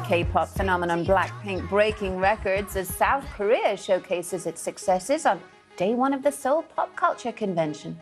K-pop phenomenon Blackpink breaking records as South Korea showcases its successes on day one of the Seoul Pop Culture Convention.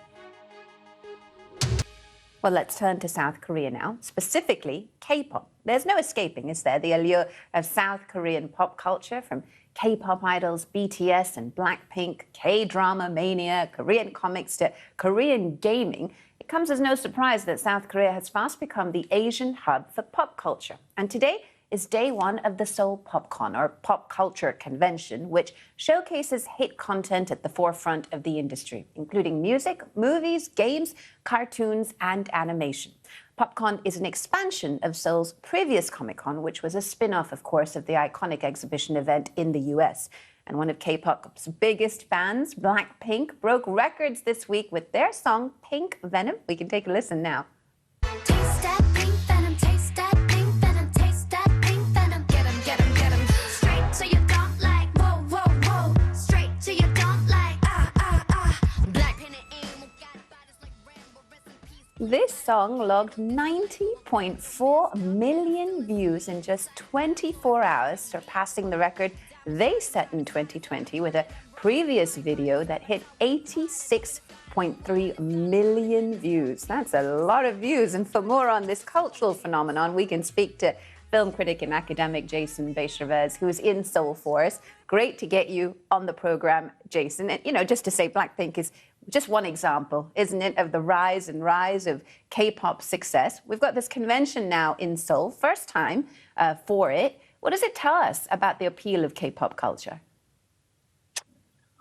Well, let's turn to South Korea now, specifically K-pop. There's no escaping, is there, the allure of South Korean pop culture, from K-pop idols BTS and Blackpink, K-drama mania, Korean comics to Korean gaming. It comes as no surprise that South Korea has fast become the Asian hub for pop culture. And today is day one of the Seoul PopCon, or Pop Culture Convention, which showcases hit content at the forefront of the industry, including music, movies, games, cartoons, and animation. PopCon is an expansion of Seoul's previous Comic-Con, which was a spin-off, of course, of the iconic exhibition event in the US. And one of K-pop's biggest fans, Blackpink, broke records this week with their song Pink Venom. We can take a listen now. Taste that pink venom, taste that pink venom, taste that pink venom. Get 'em, get 'em, get 'em. Straight to your don't like, whoa, whoa, whoa. Straight to your don't like, ah, ah, ah. Blackpink and aim, got bodies like Rambo, rest in peace. This song logged 90.4 million views in just 24 hours, surpassing the record they set in 2020 with a previous video that hit 86.3 million views. That's a lot of views. And for more on this cultural phenomenon, we can speak to film critic and academic Jason Bechervaise, who's in Seoul for us. Great to get you on the program, Jason. And, just to say, Blackpink is just one example, isn't it, of the rise of K-pop success. We've got this convention now in Seoul, first time for it. What does it tell us about the appeal of K-pop culture?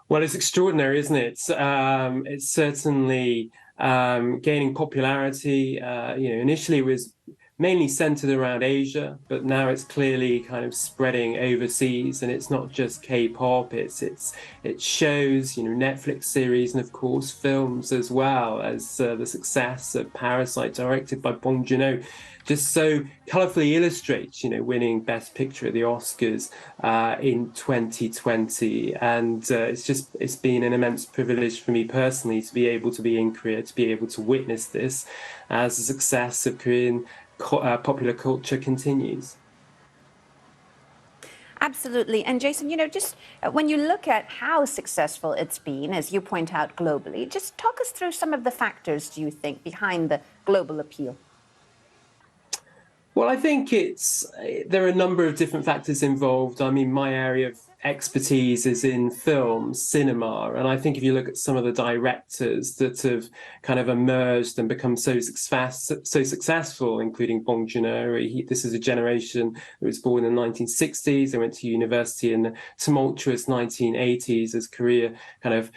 Well, it's extraordinary, isn't it? It's certainly gaining popularity. Initially it was mainly centered around Asia, but now it's clearly kind of spreading overseas. And it's not just K-pop; it shows, Netflix series, and of course films as well, as the success of Parasite, directed by Bong Joon-ho, just so colourfully illustrates, winning Best Picture at the Oscars in 2020. And it's been an immense privilege for me personally to be able to be in Korea, to be able to witness this as the success of Korean popular culture continues. Absolutely. And Jason, just when you look at how successful it's been, as you point out globally, just talk us through some of the factors, do you think, behind the global appeal? Well, I think there are a number of different factors involved. I mean, my area of expertise is in film, cinema, and I think if you look at some of the directors that have kind of emerged and become so successful, including Bong Joon-ho, this is a generation that was born in the 1960s. They went to university in the tumultuous 1980s as Korea kind of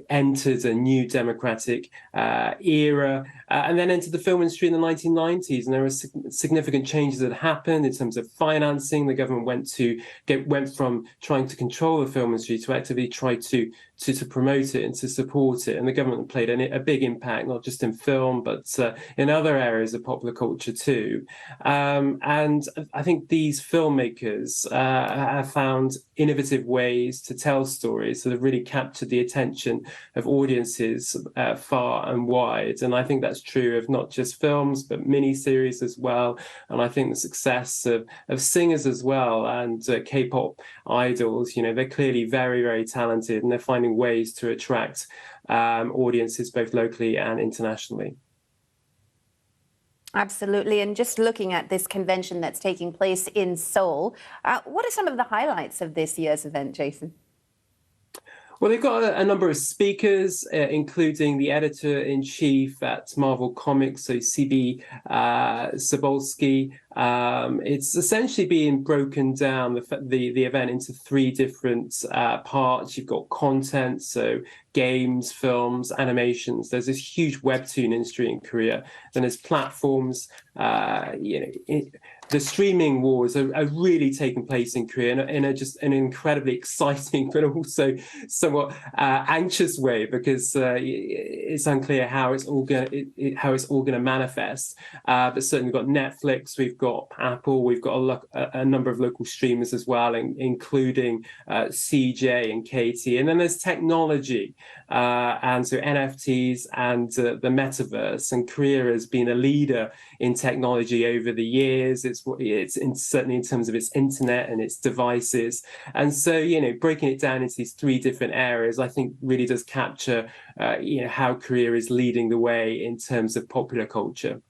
entered a new democratic era, and then entered the film industry in the 1990s. And there were significant changes that happened in terms of financing. The government went from trying to control the film industry to actively try to promote it and to support it. And the government played a big impact, not just in film, but in other areas of popular culture too. And I think these filmmakers have found innovative ways to tell stories that have really captured the attention of audiences far and wide. And I think that's true of not just films, but miniseries as well. And I think the success of singers as well, and K-pop idols, they're clearly very, very talented, and they're finding ways to attract audiences both locally and internationally. Absolutely. And just looking at this convention that's taking place in Seoul, what are some of the highlights of this year's event, Jason? Well, they've got a number of speakers, including the editor-in-chief at Marvel Comics, so CB Sobolski. It's essentially being broken down, the event, into three different parts. You've got content, so games, films, animations. There's this huge webtoon industry in Korea. Then there's platforms. The streaming wars are really taking place in Korea in just an incredibly exciting but also somewhat anxious way, because it's unclear how it's all going to manifest. But certainly we've got Netflix, we've got Apple, we've got a number of local streamers as well, including CJ and KT. And then there's technology, and so NFTs and the metaverse. And Korea has been a leader in technology over the years. It's certainly in terms of its internet and its devices. And so, breaking it down into these three different areas, I think really does capture, how Korea is leading the way in terms of popular culture.